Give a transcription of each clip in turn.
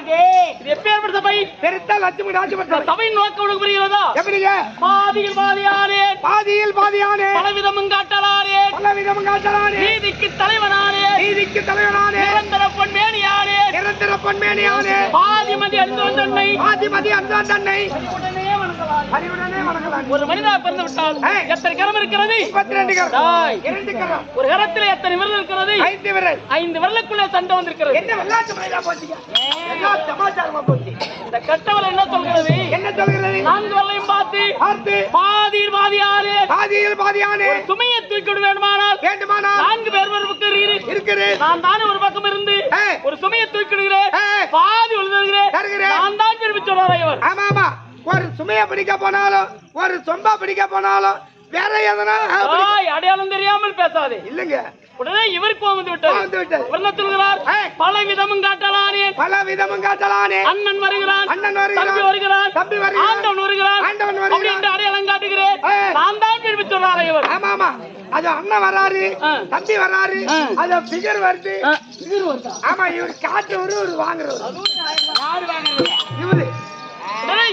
இது எப்பேற்பட்ட சபை? பெருத்த லட்சுமி ராஜபட்ட சபையின் நோக்கம் உனக்கு புரிகிறதா? எப்படிங்க? பாதியில் பாதியானே, பாதியில் பாதியானே, பலவிதமும் காட்டலானே, பலவிதம் காட்டலானே, நீதிக்கு தலைவனானே, நீதிக்கு தலைவனானே, நிரந்தர பொன்மேனியானே, நிரந்தர பொன்மேனியானே, பாதிமதி அழுந்தவன் தன்னை, பாதிமதி அழுந்தவன் தன்னை அறிவுடனே வணங்கலாம். ஒரு மனிதா பிறந்து விட்டால் எத்தனை கரம் இருக்கிறது? 32 கரம். 2 கரம். ஒரு கரத்தில் எத்தனை விரல் இருக்கிறது? 5 விரல். 5 விரலுக்குள்ளே சண்டை வந்திருக்கிறது. என்ன வெள்ளாட்டு மயிலா போச்சுங்க? என்ன சமாச்சாரமா போச்சு? இந்த கட்டவரை என்ன சொல்கிறது? என்ன சொல்கிறது? 4 விரலையும் பார்த்து பாதியில் பாதியானே, பாதியில் பாதியானே, சுமையை தூக்கிவிட வேண்டுமானால் 4 பேர் இருக்கிறேன். நான் தானே ஒரு பக்கம் இருந்து ஒரு சுமையை தூக்கிடுகிறேன், பாதி விழுந்துகிறேன். நான் தான் திரும்பி சொல்றார் இவர். ஆமா ஆமா, ஒரு சுமையை பிடிக்க போனாலும் ஒரு சொம்பா பிடிக்க போனாலும் வேற எதனா அடையாளம் தெரியாமல் பேசாதே. இல்லங்க, உடனே இவருக்கு வந்து விட்டது. என்ன சொல்கிறார்? பல விதமும் காட்டலானே, பல விதமும் காட்டலானே, அண்ணன் வருகிறான், தம்பி வருகிறான், ஆண்டவன் வருகிறான் அப்படின்னு அடையாளம் காட்டுகிறேன். நான் தான் திரும்பி சொல்றாரு இவர். ஆமா ஆமா, அது அண்ணன் வராரு, தம்பி வராரு, அது பிகர் வருது. ஆமா, இவர் காட்டு ஒரு வாங்குறவர். யாரு வாங்குறது? இவரு.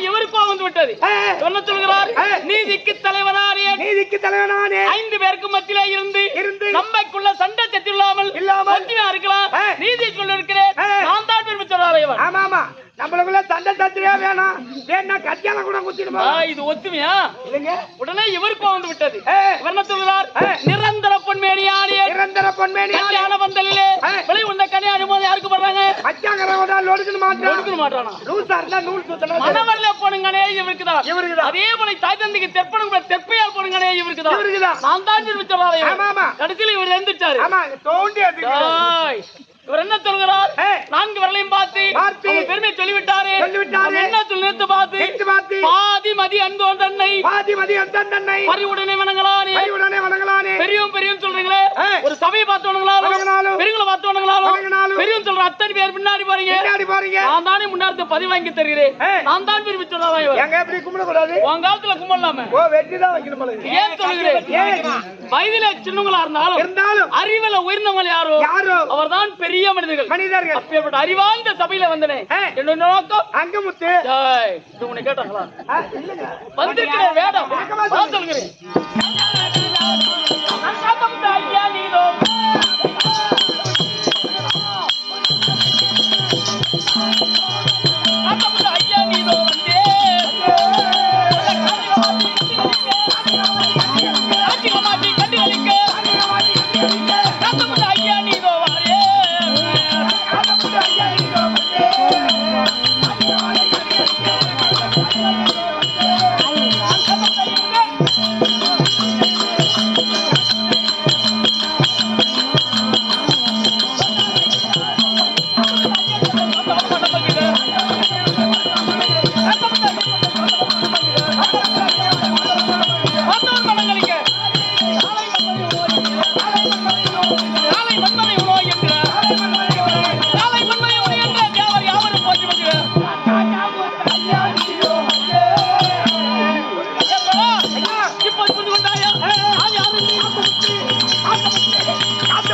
இவருக்கு வந்து விட்டது. என்ன சொல்கிறார்? நீதிக்கு தலைவனானே, நீதிக்கு தலைவனானே, 5 பேருக்கு மத்தியிலே இருந்து நம்மைக்குள்ள சண்டை சத்தி இல்லாமல் ஒற்றுமையா இருக்கலாம், நீதி சொல்ல இருக்கிறேன். நான் தான் திரும்பி சொல்றாரு இவர். ஆமா ஆமா, நம்மளுக்குள்ள சண்டை சத்திரியா வேணாம், வேணா கத்தியால கூட குத்திடுமா. இது ஒத்துமையா இல்லங்க? உடனே இவருக்கு வந்து விட்டது. இவர் என்ன சொல்கிறார்? நிரந்தர பொன்மேனியானே, நிரந்தர பொன்மேனியானே, கல்யாண பந்தலிலே வெளி உள்ள கல்யாண போது யாருக்கு பண்றாங்க? மச்சாங்கறவடா லோடுக்கு மாட்டானா, லூசா இருந்தா நூல் சுத்தணும். மனவல்ல போனுங்கனே இவருக்குதான். அதே போல தாய் தந்தைக்கு தெற்பனுங்க தெற்கையால் போனுங்கனே இவருக்குதான். நான் தான் திரும்பி சொல்றாரு. ஆமா ஆமா, கடைசியில் இவர் எந்திரிச்சாரு. ஆமா, தோண்டி இவர் என்ன சொல்கிறார்? 4 விரலையும் பார்த்து பெருமை சொல்லிவிட்டாரு. என்ன சொல்லி நிறுத்து பார்த்து பாதி மதி அன்போன் தன்னை, பறிவுடனே வணங்கலானே, பெரியும் சொல்றீங்களே. ஒரு சபையை பார்த்து வணங்கலாலும், பெரியவங்களை பார்த்து வணங்கலாலும், பெரியும் சொல்ற அத்தனை பேர் பின்னாடி பாருங்க. நான் தானே முன்னாடி பதிவு வாங்கி தருகிறேன். நான் தான் விரும்பி சொல்றேன். எப்படி கும்பிடக்கூடாது? உன் காலத்துல கும்பிடலாமே. வெற்றிதான் வைக்கணும். ஏன் சொல்கிறேன்? வயதில சின்னவங்களா இருந்தாலும் அறிவில உயர்ந்தவங்க யாரோ அவர் தான் பெரிய மனிதர்கள். அப்பேற்பட்ட அறிவார்ந்த சபையில வந்தனே. என்ன நோக்கம்? அங்கமுத்து. இது உன்னை கேட்டாங்களா? வந்திருக்கிறேன் வேடம். நான் சொல்கிறேன். ஐயா நீதோ ஐயா நீதோ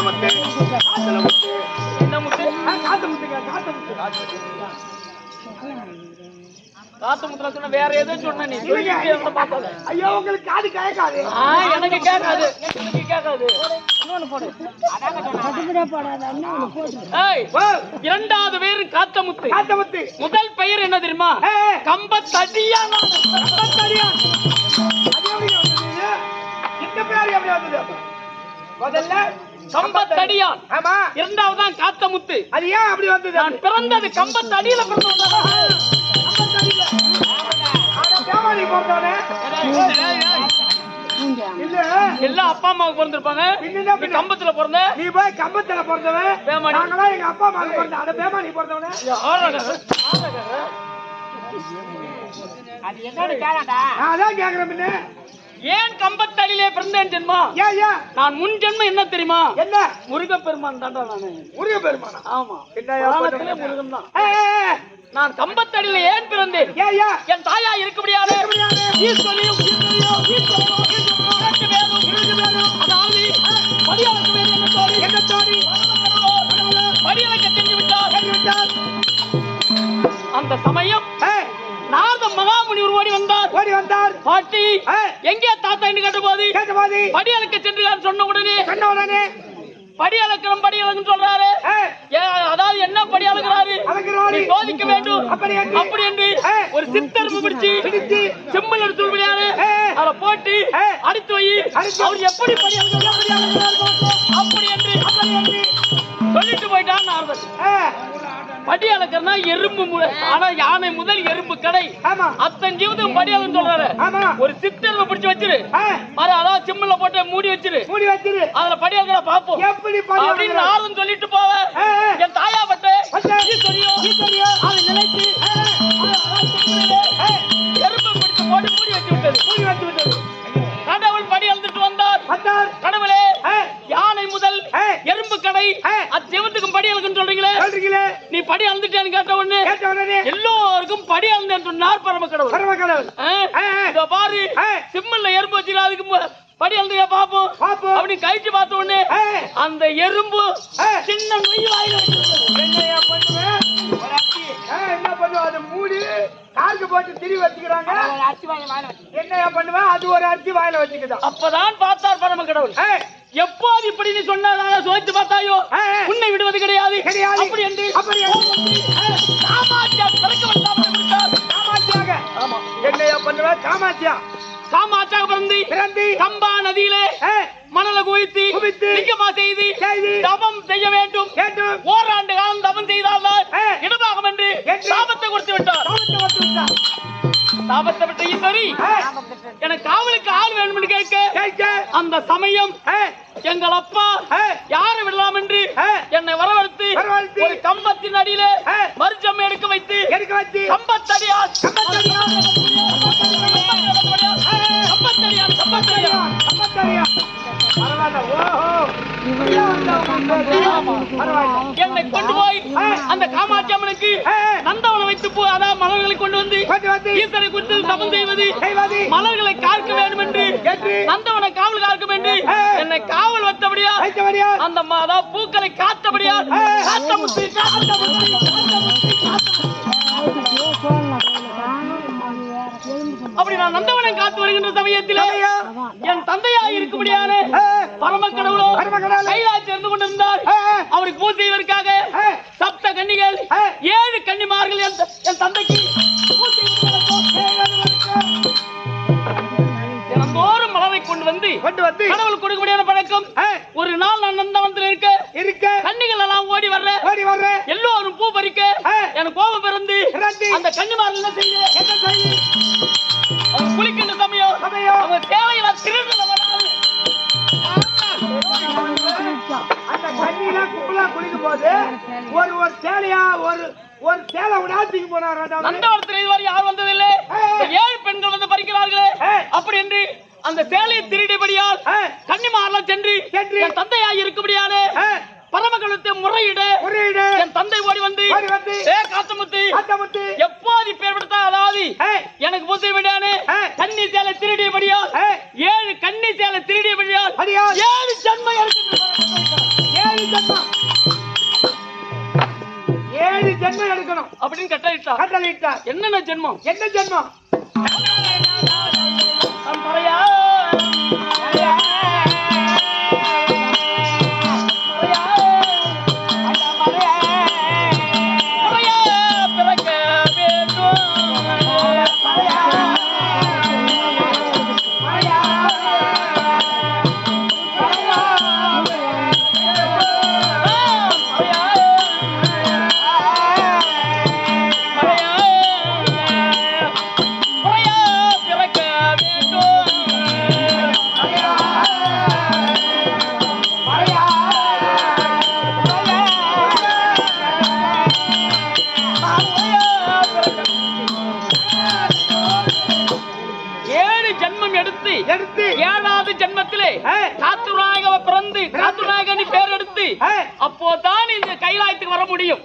வந்தே வேற ஏதோ சொன்ன நீ. ஐயோ, உங்களுக்கு காது கேட்காது. எனக்கு கேட்காது. இரண்டாவது பேர் காத்தமுத்து. முதல் பெயர் என்ன தெரியுமா? கம்பத்தடியான். முதல்ல கம்பத்தடியான், இரண்டாவது தான் காத்தமுத்து. அது ஏன் அப்படி வந்தது? நான் பிறந்தது கம்பத்தடியில பிறந்தேன். எல்லா அப்பா அம்மாவுக்கு பிறந்திருப்பாங்க. கம்பத்துல பிறந்த நீ போய் கம்பத்துல பிறந்தவன். நாங்களா எங்க அப்பா அம்மாவுக்கு பிறந்த அட பேமா நீ பிறந்தவன. அது என்னன்னு கேளடா. அதான் கேக்குறேன். பின்ன ஏன் கம்பத்தடியிலே பிறந்தேன் ஜென்மா? நான் முன் ஜென்மம் என்ன தெரியுமா? என்ன? முருகப்பெருமான் தான்டா நானு. முருகப்பெருமானா? ஆமா. முருகன் தான். நான் கம்பத்தடியில ஏன் பிறந்தேன்? என் தாயா இருக்க முடியாது. படியளக்க தெரிந்து விட்டார். பாட்டி எங்கே தாத்தா என்று கேட்டபோது படி அளக்க சென்று சொன்ன உடனே படி அளக்கிறோம் படி அளக்குன்னு சொல்றாரு. அதாவது என்ன படி அளக்கிறாரு? நீ சோதிக்க வேண்டும் அப்படி என்று ஒரு சித்தரும்பு பிடிச்சு செம்பல் எடுத்து விளையாடு அதை போட்டு அடித்து வை. அவர் எப்படி படி அளக்கிறார் அப்படி என்று சொல்லிட்டு போயிட்டான் நாரதர். படி அளக்கிறனா எறும்பு ஆனா யானை முதல் எறும்பு கடை அத்தனை ஜீவத்துக்கும் படி அளன்னு சொல்றாரு. ஒரு சித்தர்வை பிடிச்சு வச்சிரு அதாவது சிம்மல்ல போட்டு மூடி வச்சிரு அதுல படி அளக்கிற பாப்போம் அப்படின்னு நாரதன் சொல்லிட்டு போவ. என் தாயா பட்டு அதை நினைச்சு எறும்பு பிடிச்சு போட்டு மூடி வச்சு விட்டது. கடவுள் படி அளந்துட்டு வந்தார். கடவுளே யானை முதல் எறும்பு கடை அச்சிவத்துக்கும் படி அளக்குன்னு சொல்றீங்களே நீ படி அளந்துட்டேன்னு கேட்ட உடனே எல்லோருக்கும் படி அளந்தேன்னு சொன்னார் பரம கடவுள். இதோ பாரு சிம்மல்ல எறும்பு வச்சு அதுக்கு படி அளந்து பாப்போம் அப்படி கழிச்சு பார்த்த உடனே அந்த எறும்பு சின்ன நொய் வாயில என்ன பண்ணுவோம் அதை மூடி காலுக்கு போட்டு திரி வச்சுக்கிறாங்க. என்னையா பண்ணுவேன்? அது ஒரு அரிசி வாயில வச்சுக்கிட்டா. அப்பதான் பார்த்தார் பரம கடவுள். எப்போது இப்படி நீ சொன்னதாக சோதித்து பார்த்தாயோ உன்னை விடுவது கிடையாது அப்படி என்று என்னையா பண்ணுவேன்? காமாட்சியாக பிறந்து கம்பா நதியிலே மணல குவித்து லிங்கமா செய்து தபம் செய்ய வேண்டும். ஓராண்டு காலம் தபம் செய்தால் இடமாகும் என்று சாபத்தை கொடுத்து விட்டார். சாபத்தை விட்ட ஈஸ்வரி எனக்கு காவலுக்கு ஆள் வேண்டும் என்று கேட்க அந்த சமயம் எங்கள் அப்பா யாரை விடலாம் என்று என்னை வரவழைத்து ஒரு கம்பத்தின் அடியிலே மருஜம் எடுக்க வைத்து கம்பத்தடியார் என்னை கொண்டு போய் அந்த காமாட்சி அம்மனுக்கு நந்தவனம் வைத்து அதாவது மலர்களை கொண்டு வந்து ஈஸ்வரை குறித்து தபம் செய்வது மலர்களை காக்க வேண்டும் என்று நந்தவனை காவல் காக்க வேண்டும் என்னை காவல் வைத்தபடியா அந்த அதாவது பூக்களை காத்தபடியா அப்படி நான் நந்தவனை காத்து வருகின்ற சமயத்தில் என் தந்தையா இருக்கும்படியான பரம கடவுளோ கைலாய் சேர்ந்து கொண்டிருந்தார். அவருக்கு பூஜை செய்வதற்காக சப்த கன்னிகள் 7 கன்னிமார்கள் என் தந்தைக்கு தினந்தோறும் மலரை கொண்டு வந்து கடவுள் கொடுக்கக்கூடிய பழக்கம். ஒரு நாள் நான் நந்தவனத்தில் இருக்க கன்னிகள் எல்லாம் ஓடி வர்ற எல்லோரும் பூ பறிக்க எனக்கு கோபம் பிறந்து அந்த கன்னிமார்கள் என்ன செய்ய அவங்க குளிக்கின்ற சமயம் அவங்க தேவையில்ல அந்த கண்ணில கும்பலா குளிக்கும் போது ஒரு சேலையா ஒரு சேலை உடாத்திக்கு போனார். நந்தவனத்தில் இதுவரை யார் வந்ததில்லை. 7 பெண்கள் வந்து பறிக்கிறார்களே அப்படி என்று அந்த சேலையை திருடிபடியால் கன்னிமாரெல்லாம் சென்று என் தந்தையாய் இருக்கும்படியாலே பரமகலத்தை முறையிட என் தந்தை ஓடி வந்து காத்தமுத்து எப்போது பேர் விடுத்தா அதாவது எனக்கு பூசை விடானே கன்னி சேலை திருடியபடியால் 7 கன்னி சேலை திருடியபடியால் 7 ஜன்மம் 7 ஜன்மம் எடுக்கணும் அப்படின்னு கட்டளையிட்டார். என்னென்ன ஜென்மம்? என்ன ஜென்மம்? எடுத்து 7வது ஜென்மத்திலே காத்துநாயக பிறந்து காத்துநாயகனி பேர் எடுத்து அப்போதான் இந்த கைலாயத்துக்கு வர முடியும்.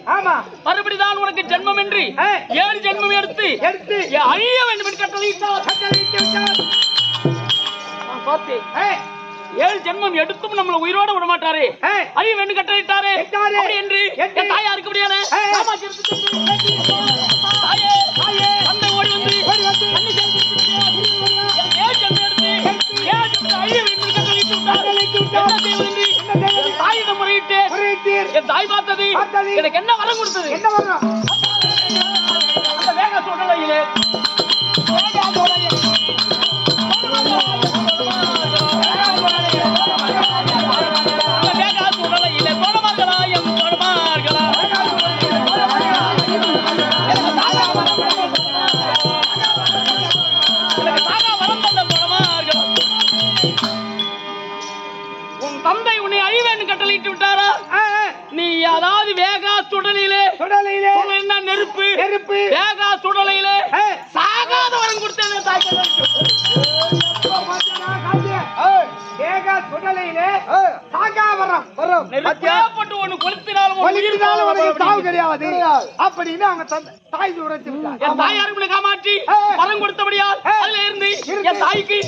மறுபடிதான் உனக்கு ஜென்மம் என்று 7 ஜென்மம் எடுத்து அழிய வேண்டும் என்று கட்டளையிட்டார். 7 ஜென்மம் எடுத்தும் நம்மள உயிரோட விட மாட்டாரு. அழிய வேண்டும் கட்டளையிட்டாரு அப்படி என்று என் தாயா இருக்க முடியாது. தந்தை ஓடி வந்து எனக்கு என்ன வரம் கொடுத்தது? என்ன வரம்? அந்த வேக சுடலையிலே தந்தை உன்னை அழிவேன்னு கட்டளையிட்டு விட்டாரா? நீ அதாவது வேகா சுடலையிலே என்ன நெருப்பு வேகா சுடலையிலே சாகாத வரம் கொடுத்தேன் நெருப்பேற்பட்டு ஒண்ணு கொளுத்தினாலும் கிடையாது அப்படின்னு அவங்க தாய் உரைத்து விட்டார். என் தாய் அருமையை காமாற்றி வரம் கொடுத்தபடியால் அதுல இருந்து என் தாய்க்கு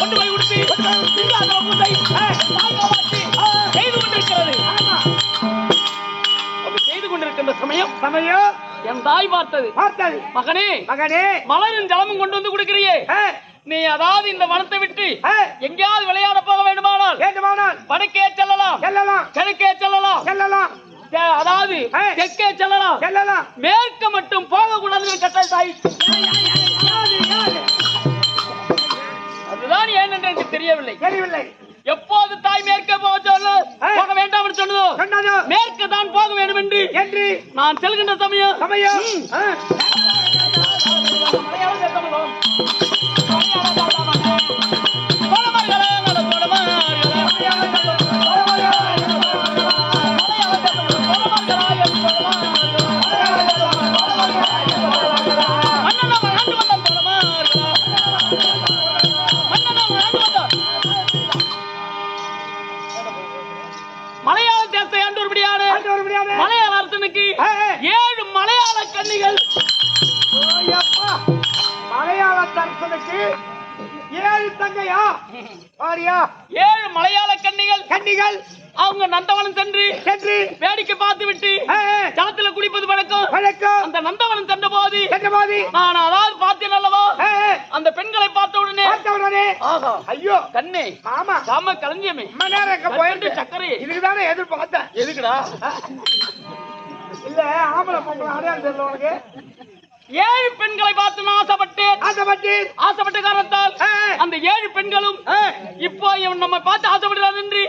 கொண்டு போய் கொடுத்து செய்து கொண்டிருக்கின்ற சமயம் என் தாய் பார்த்தது மகனே மலரின் ஜலமும் கொண்டு வந்து கொடுக்கிறியே, நீ அதாவது இந்த வனத்தை விட்டு எங்கேயாவது விளையாட போக வேண்டுமானால் வடக்கே செல்லலாம் கிழக்கே செல்லலாம் அதாவது தெற்கே செல்லலாம் மேற்க மட்டும் போக கூடாது கட்டளை தாய். அதுதான் ஏன் என்று எனக்கு தெரியவில்லை. எப்போது தாய் மேற்கே போக வேண்டாம் என்று சொன்னதோ மேற்க தான் போக வேண்டும் என்று நான் செல்கின்ற சமயம் மலையாள தேசத்தை ஆண்டொருபடியான மலையாள அரசனுக்கு 7 மலையாள கன்னிகள். மலையாள அரசனுக்கு 7 தங்கையா? 7 மலையாள கன்னிகள் அவங்க நந்தவனம் சென்று வேடிக்கை பார்த்து விட்டு ஜலத்துல குடிப்பது வழக்கம். அந்த நந்தவனம் சென்ற போது நான் அதாவது பார்த்தேன் அல்லவா, அந்த பெண்களை பார்த்த உடனே ஐயோ கண்ணே ஆமா சாம களஞ்சியமே போயிட்டு சக்கரை இதுக்குதானே எதிர்பார்த்தேன். எதுக்குடா? இல்ல ஆம்பளை பொம்பளை அடையாளம் தெரியல உனக்கு. 7 பெண்களை பார்த்து நான் ஆசைப்பட்ட காரணத்தால் அந்த 7 பெண்களும் இப்போ நம்ம பார்த்து ஆசைப்படுறாங்க என்று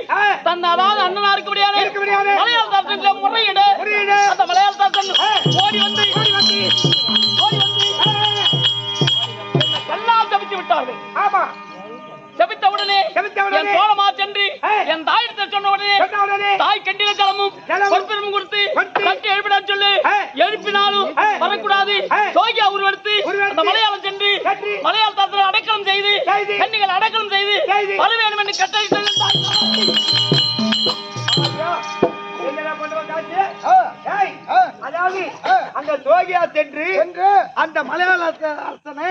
தன் அதாவது அண்ணனா இருக்க முடியாது மலையாள தாசன்ல முறையிட அந்த மலையாள தாசன் ஓடி வந்து எல்லாம் தவித்து விட்டார்கள். ஆமா செபித்த உடனே என் தோழமா சென்று என் தாயிடத்தை சொன்ன உடனே தாய் கண்டில ஜலமும் பொறுப்பெரும் கொடுத்து கட்டி எழுப்பிடா சொல்லு. எழுப்பினாலும் வரக்கூடாது சோகியா உருவெடுத்து அந்த மலையாளம் சென்று மலையாள தாசனை அடக்கலம் செய்து கன்னிகள் அடக்கலம் செய்து வர வேண்டும் என்று கட்டளை. அதாவது அந்த சோகியா சென்று அந்த மலையாள அரசனை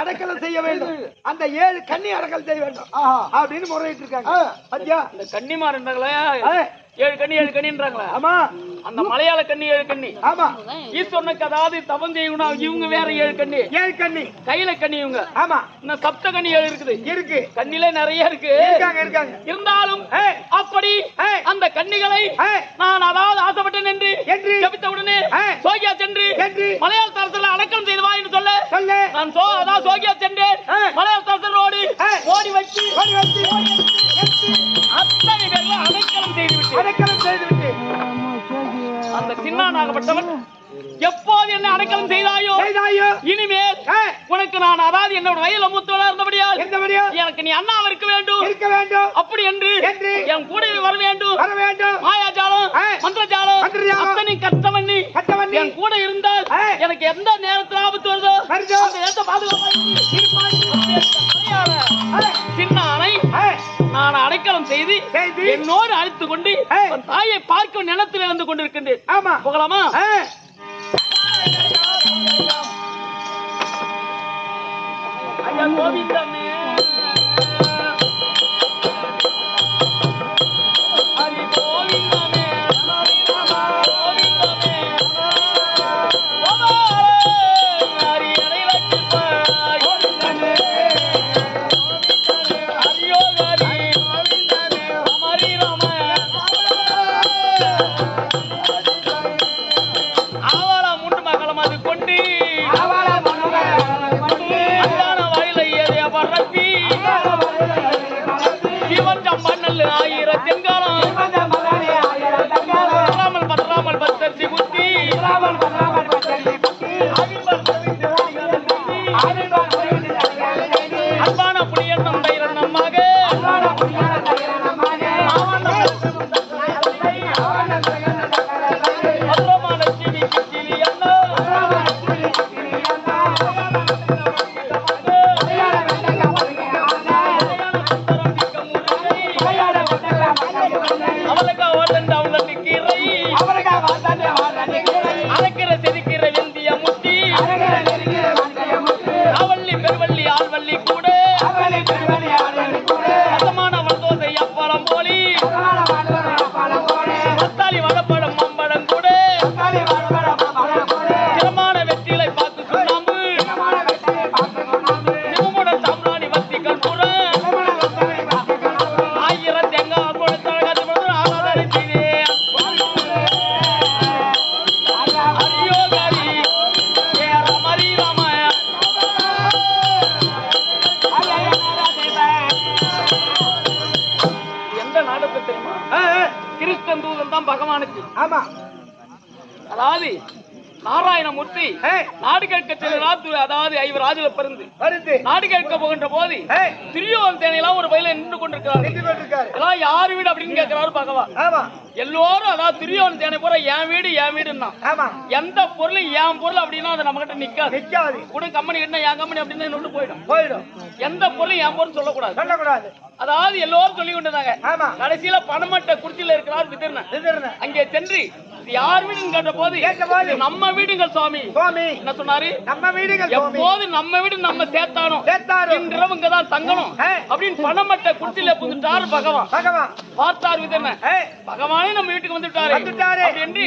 அடக்கலம் செய்ய வேண்டும், அந்த 7 கன்னி அடக்கல் செய்ய வேண்டும் அப்படின்னு முறையிட்டு இருக்காங்க. இந்த கன்னிமார் இருந்தாங்களா 7 கன்னின்றாங்களா? ஆமா அந்த மலையாள கன்னி 7 கன்னி. ஆமா ஈஸ்வரனுக்கு அதாவது தவம் செய்யணும். இவங்க வேற 7 கன்னி கையில கன்னி இவங்க. ஆமா இன்னும் சப்த கன்னி 7 இருக்கு கண்ணில நிறைய இருக்கு. இருந்தாலும் அப்படி அந்த கன்னிகளை நான் அதாவது ஆசைப்பட்டேன் என்று ஜெபித்த உடனே சோகியா சென்று மலையாள தரத்தில் அடக்கம் செய்து வா என்று சொல்ல நான் அதாவது சோகியா சென்றேன். மலையாள தரத்தரோடு ஓடி வச்சு அத்தனை பேரும் அடக்கம் செய்துவிட்டு அந்த சின்னானாகப்பட்டவன் எப்போது என்ன அடக்கம் செய்தாயோ இனிமேல் உனக்கு நான் அதாவது என்னோட வயல மூத்தவளா இருந்தபடியால் எனக்கு நீ அண்ணாவ இருக்க வேண்டும் அப்படி என்று என் கூட வர வேண்டும். மாயாஜாலம் மந்திரஜாலம் அத்தனை கஷ்டம் பண்ணி என் கூட இருந்தால் எனக்கு எந்த நேரத்தில் ஆபத்து வருதோ அந்த நேரத்தை பாதுகாப்பாக சின்னானை நான் அடைக்கலம் செய்து என்னோடு அழைத்துக் கொண்டு தாயை பார்க்கும் நிலத்தில் இருந்து கொண்டிருக்கின்றேன். ஆமா போகலாமா? ஐயா கோவிந்தமே ஹரி கோவிந்தமே ஹரி அடைவச்சிப்ப கோவிந்தமே ஹரியோ ஹரி ஹரி ராம தூதன் தான் பகவானுக்கு. ஆமா. அதாவது நாராயணமூர்த்தி நாடு கேட்க செல்கிறார். அதாவது 5 ராஜுல பிறந்து நாடு கேட்க போகின்ற போது திரியோன் தேனையெல்லாம் ஒரு வயல நின்று கொண்டிருக்கிறார். எல்லாம் யார் வீடு அப்படின்னு கேட்கிறாரு பகவான். எல்லோரும் அதாவது திரியோன் தேனை போற என் வீடு என் வீடுன்னா எந்த பொருளும் என் பொருள் அப்படின்னா அது நம்ம கிட்ட நிக்காது. கூட கம்பெனி கிட்ட என் கம்பெனி அப்படின்னு நின்று போயிடும். எந்த பொருளும் என் பொருள் சொல்லக்கூடாது. அதாவது எல்லோரும் சொல்லி கொண்டிருந்தாங்க. கடைசியில பணமட்ட குடிச்சில இருக்கிறார் விதிர்ணன். அங்கே சென்று யார் வீடுன்னு கேட்ட போது நம்ம வீடுங்கள் சுவாமி என்ன சொன்னாரு? நம்ம வீடுகள். எப்போது நம்ம வீடு நம்ம சேர்த்தானோ இன்றிரவு இங்கதான் தங்கணும் அப்படின்னு பணமட்ட குடிச்சில புகுந்தார் பகவான். பார்த்தார் விதிர்ணன். பகவானே நம்ம வீட்டுக்கு வந்துட்டாரு என்று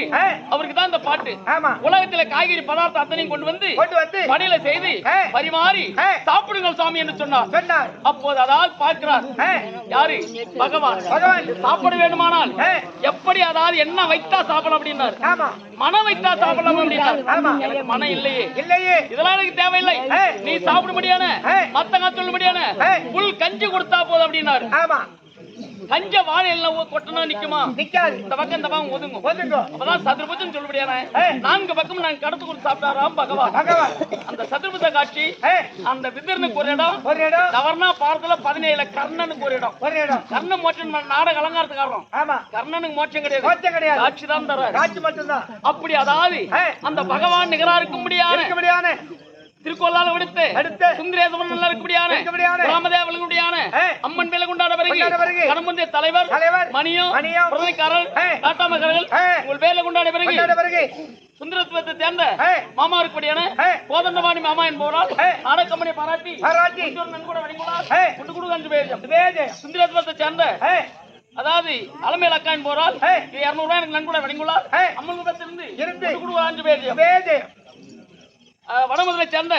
அவருக்கு தான் இந்த பாட்டு. உலகத்துல காய்கறி பதார்த்தம் அத்தனையும் கொண்டு வந்து பணியில செய்து பரிமாறி சாப்பிடுங்கள் சுவாமி என்று சொன்னார். அப்போது அதாவது பார்க்கிறார் யாரு? பகவான். சாப்பிட வேண்டுமானால் எப்படி அதாவது என்ன வைத்தா சாப்பிடலாம் அப்படின்னாரு. மனம் வைத்தா சாப்பிடலாம் அப்படின்னாரு. எனக்கு மனம் இல்லையே இதெல்லாம் எனக்கு தேவையில்லை. நீ சாப்பிட முடியான மத்த காத்துல முடியான புல் கஞ்சி கொடுத்தா போதும் அப்படின்னாரு. கஞ்ச வாழை எல்லாம் கொட்டனா நிக்குமா? நிக்காது. இந்த பக்கம் இந்த பக்கம் ஒதுங்கும். அப்பதான் சதுர்புஜம் சொல்லுபடியான 4 பக்கம் நான் கடத்து கொடுத்து சாப்பிட்டாராம் பகவான். அந்த சதுர்புஜ காட்சி அந்த விதிரனுக்கு ஒரு இடம், கவர்னா பாரத்துல 17 கர்ணனுக்கு ஒரு இடம். கர்ணன் மோட்சம் நாடக அலங்காரத்துக்காரன். கர்ணனுக்கு மோட்சம் கிடையாது. காட்சி தான் தர்றாரு. காட்சி மட்டும்தான். அப்படி அதாவது அந்த பகவான் நிகரா இருக்க முடியாது. திருக்கோளால விடுத்து சுந்தரேசவன் நல்லா இருக்கக்கூடியான ராமதேவனுடையான அம்மன் மேல கொண்டாட பிறகு கணமுந்தைய தலைவர் மணியும் பிரதிகாரர் காட்டாமகர்கள் உங்கள் பேர்ல கொண்டாட பிறகு சுந்தரத்துவத்தை சேர்ந்த மாமா இருக்கக்கூடியான கோதண்டவாணி மாமா என்பவரால் நாடகம்பெனியை பாராட்டி நன்கூட வழங்குவார். சுந்தரத்துவத்தை சேர்ந்த அதாவது அலமேல் அக்கா என்பவரால் 200 ரூபாய் எனக்கு நன்கூட வழங்குவார். அம்மன் கூடத்திலிருந்து 5 பேர் வடமதுரை சேர்ந்த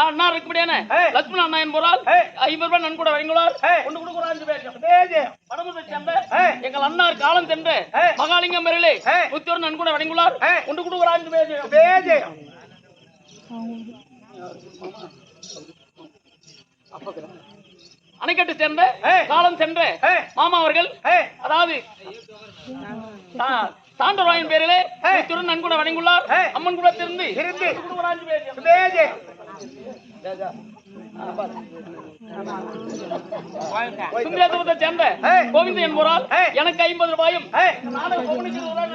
அண்ணா இருக்கக்கூடியான லட்சுமண அண்ணா என்பவரால் 50 ரூபாய் நன்கூட வழங்குவார். கொண்டு கொடுக்குற 5 பேர் வடமதுரை சேர்ந்த எங்கள் அண்ணார் காலம் சென்ற மகாலிங்கம் பேரிலே 101 நன்கூட வழங்குவார். கொண்டு கொடுக்குற 5 பேர் அணைக்கட்டு சேர்ந்த காலம் சென்ற மாமா அவர்கள் அதாவது சாண்டராயன் பேரிலே நன்கூட வழங்குள்ளார். அம்மன் கூட திருந்து சுந்தரத்துவத்தை சேர்ந்த கோவிந்தன் என்பவரால் எனக்கு 50 ரூபாயும்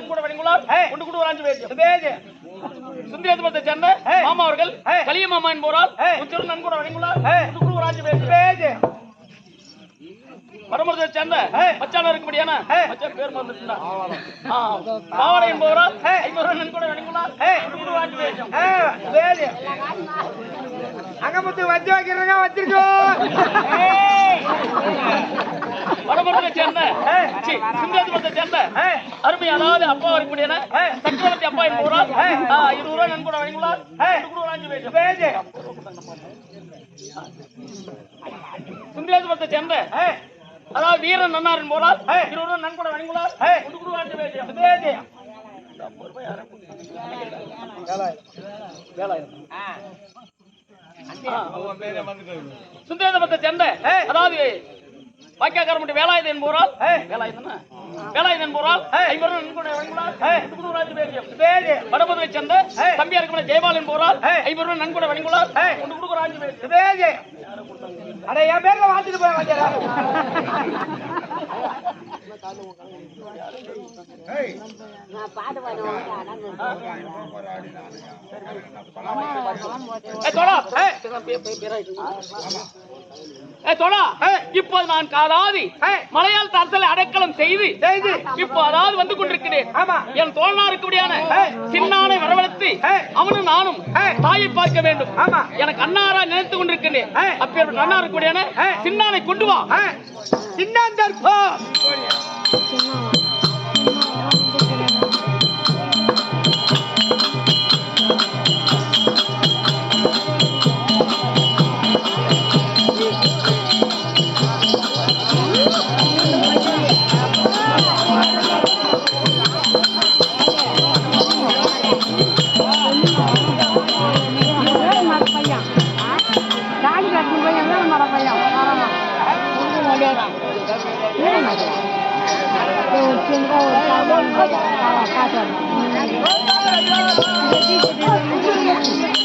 கூட வழங்குள்ளார். கொண்டு கூட 5 பேர் சுந்தரத்துவத்தை சேர்ந்த மாமா அவர்கள் கலிய மாமா என்பவரால் நன்கூட வழங்குள்ளார். 5 பேர் பரமரத்தை சேர்ந்த மச்சான இருக்கும்படியான மச்சான் பேர் மறந்துட்டா பாவரை என்பவரால் 50 ரூபாய் நன்கூட வழங்குள்ளார். அங்கமுத்து வச்சு வைக்கிறங்க வச்சிருக்கோம். பரமரத்தை சேர்ந்த சுந்தரத்துவத்தை சேர்ந்த அருமை அதாவது அப்பா இருக்கும்படியான சக்கரவர்த்தி அப்பா என்பவரால் 20 ரூபாய் நன்கூட வழங்குள்ளார். 5 பேர் சுந்தரத்துவத்தை சேர்ந்த அதாவது வீரன் நன்னாரின் போரால் 20 ரூபாய் நன்கூட வழங்குள்ளார். சுந்தரத்தை சேர்ந்த அதாவது வாக்கியக்காரர் மட்டும் வேலாயுதன் என்பவரால் வேலாயுதன் போரால் 50 ரூபாய் நன்கூட வழங்குள்ளார். வடமதுரை சேர்ந்த தம்பியா இருக்க ஜெயபால் என்பவரால் 50 ரூபாய் நன்கூட வழங்குள்ளார். 5 பேர் அட என் பேர்ல வாங்கிட்டு போய் வாங்கியா இப்போது நான் காலாதி மலையாள அரசலை அடைக்கலம் செய்து இப்போ அதாவது வந்து கொண்டிருக்கிறேன். என் தோழனாருக்குடியான சின்னானை வரவழைத்து அவனும் நானும் தாயை பார்க்க வேண்டும். எனக்கு அண்ணாரா நினைத்துக் கொண்டிருக்கிறேன். அப்பேற்பட்ட அண்ணா இருக்கக்கூடியான சின்னானை கொண்டு வா. சின்னாந்தர்பா காட்டு